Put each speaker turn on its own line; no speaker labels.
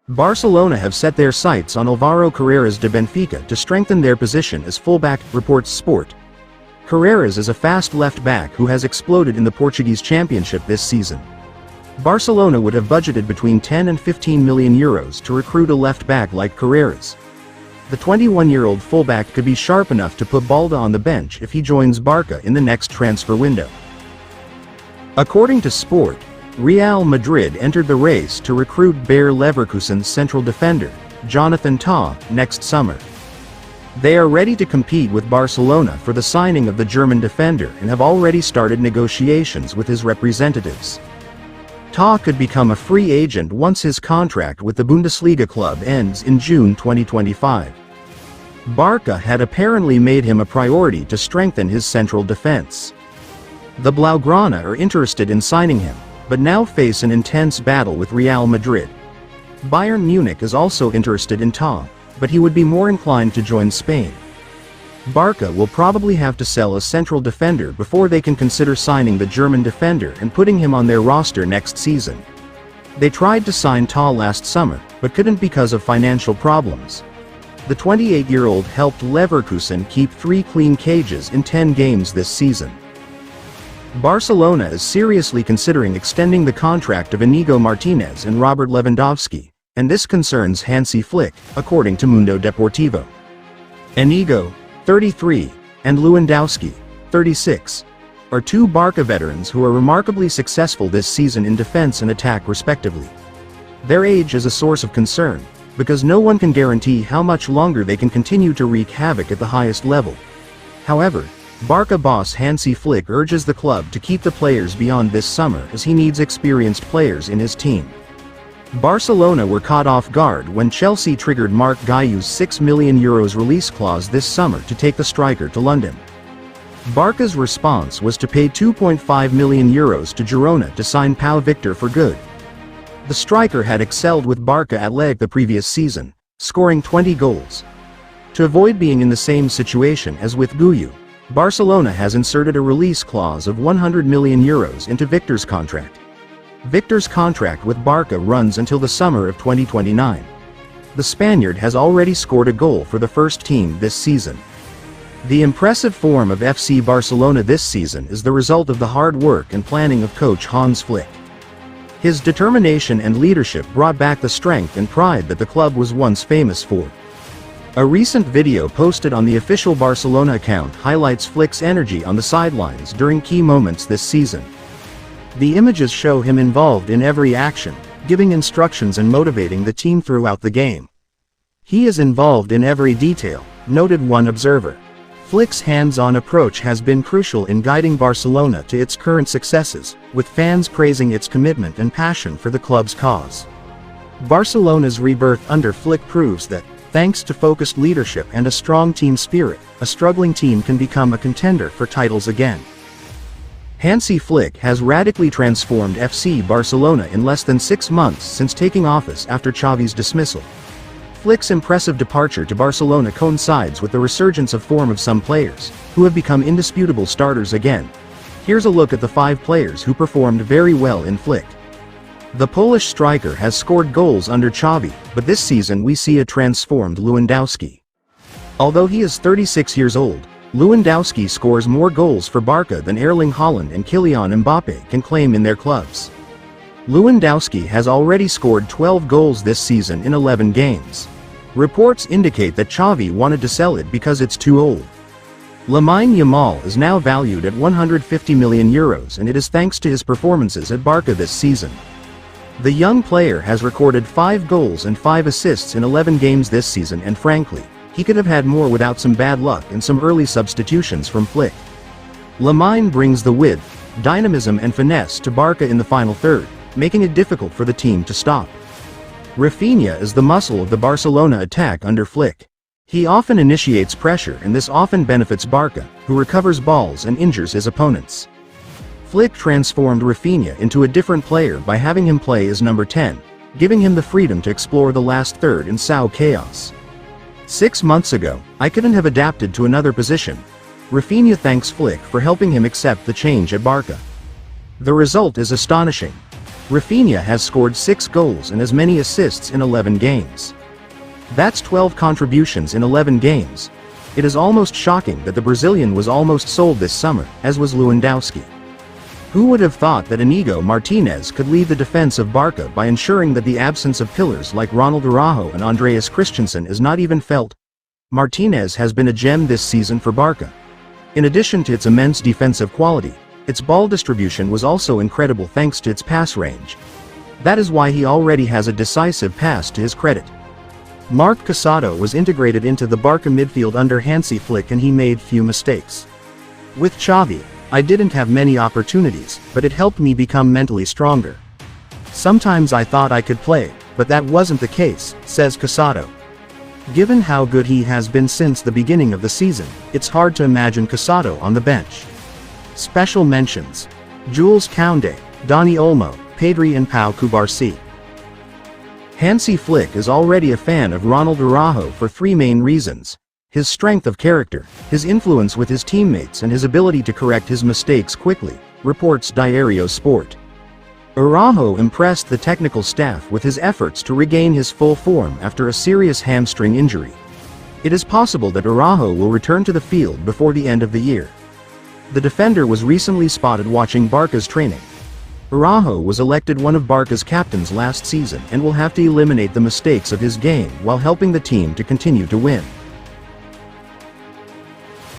Barcelona have set their sights on Alvaro Carreras de Benfica to strengthen their position as fullback, reports Sport. Carreras is a fast left-back who has exploded in the Portuguese Championship this season. Barcelona would have budgeted between 10 and 15 million euros to recruit a left-back like Carreras. The 21-year-old fullback could be sharp enough to put Balda on the bench if he joins Barca in the next transfer window. According to Sport, Real Madrid entered the race to recruit Bayer Leverkusen's central defender, Jonathan Tah, next summer. They are ready to compete with Barcelona for the signing of the German defender and have already started negotiations with his representatives. Tah could become a free agent once his contract with the Bundesliga club ends in June 2025. Barca had apparently made him a priority to strengthen his central defense. The Blaugrana are interested in signing him, but now face an intense battle with Real Madrid. Bayern Munich is also interested in Tah, but he would be more inclined to join Spain. Barca will probably have to sell a central defender before they can consider signing the German defender and putting him on their roster next season. They tried to sign Tah last summer, but couldn't because of financial problems. The 28-year-old helped Leverkusen keep 3 clean cages in 10 games this season. Barcelona is seriously considering extending the contract of Inigo Martinez and Robert Lewandowski, and this concerns Hansi Flick, according to Mundo Deportivo. Inigo, 33, and Lewandowski, 36, are 2 Barca veterans who are remarkably successful this season in defense and attack respectively. Their age is a source of concern, because no one can guarantee how much longer they can continue to wreak havoc at the highest level. However, Barca boss Hansi Flick urges the club to keep the players beyond this summer as he needs experienced players in his team. Barcelona were caught off guard when Chelsea triggered Marc Guiu's €6 million release clause this summer to take the striker to London. Barca's response was to pay €2.5 million to Girona to sign Pau Victor for good. The striker had excelled with Barca at Leg the previous season, scoring 20 goals. To avoid being in the same situation as with Guiu, Barcelona has inserted a release clause of €100 million into Victor's contract. Victor's contract with Barca runs until the summer of 2029. The Spaniard has already scored a goal for the first team this season. The impressive form of FC Barcelona this season is the result of the hard work and planning of coach Hans Flick. His determination and leadership brought back the strength and pride that the club was once famous for. A recent video posted on the official Barcelona account highlights Flick's energy on the sidelines during key moments this season. The images show him involved in every action, giving instructions and motivating the team throughout the game. "He is involved in every detail," noted one observer. Flick's hands-on approach has been crucial in guiding Barcelona to its current successes, with fans praising its commitment and passion for the club's cause. Barcelona's rebirth under Flick proves that, thanks to focused leadership and a strong team spirit, a struggling team can become a contender for titles again. Hansi Flick has radically transformed FC Barcelona in less than 6 months since taking office after Xavi's dismissal. Flick's impressive departure to Barcelona coincides with the resurgence of form of some players, who have become indisputable starters again. Here's a look at the 5 players who performed very well in Flick. The Polish striker has scored goals under Xavi, but this season we see a transformed Lewandowski. Although he is 36 years old, Lewandowski scores more goals for Barca than Erling Haaland and Kylian Mbappe can claim in their clubs. Lewandowski has already scored 12 goals this season in 11 games. Reports indicate that Xavi wanted to sell it because it's too old. Lamine Yamal is now valued at €150 million, and it is thanks to his performances at Barca this season. The young player has recorded 5 goals and 5 assists in 11 games this season, and frankly, he could have had more without some bad luck and some early substitutions from Flick. Lamine brings the width, dynamism and finesse to Barca in the final third, making it difficult for the team to stop. Rafinha is the muscle of the Barcelona attack under Flick. He often initiates pressure, and this often benefits Barca, who recovers balls and injures his opponents. Flick transformed Rafinha into a different player by having him play as number 10, giving him the freedom to explore the last third in Sao chaos. 6 months ago, I couldn't have adapted to another position. Rafinha thanks Flick for helping him accept the change at Barca. The result is astonishing. Rafinha has scored 6 goals and as many assists in 11 games. That's 12 contributions in 11 games. It is almost shocking that the Brazilian was almost sold this summer, as was Lewandowski. Who would have thought that Inigo Martinez could lead the defense of Barca by ensuring that the absence of pillars like Ronald Araujo and Andreas Christensen is not even felt? Martinez has been a gem this season for Barca. In addition to its immense defensive quality, its ball distribution was also incredible thanks to its pass range. That is why he already has a decisive pass to his credit. Marc Casado was integrated into the Barca midfield under Hansi Flick and he made few mistakes. With Xavi, I didn't have many opportunities, but it helped me become mentally stronger. Sometimes I thought I could play, but that wasn't the case, says Casado. Given how good he has been since the beginning of the season, it's hard to imagine Casado on the bench. Special mentions: Jules Koundé, Dani Olmo, Pedri and Pau Cubarsí. Hansi Flick is already a fan of Ronald Araujo for 3 main reasons: his strength of character, his influence with his teammates and his ability to correct his mistakes quickly, reports Diario Sport. Araujo impressed the technical staff with his efforts to regain his full form after a serious hamstring injury. It is possible that Araujo will return to the field before the end of the year. The defender was recently spotted watching Barca's training. Araujo was elected one of Barca's captains last season and will have to eliminate the mistakes of his game while helping the team to continue to win.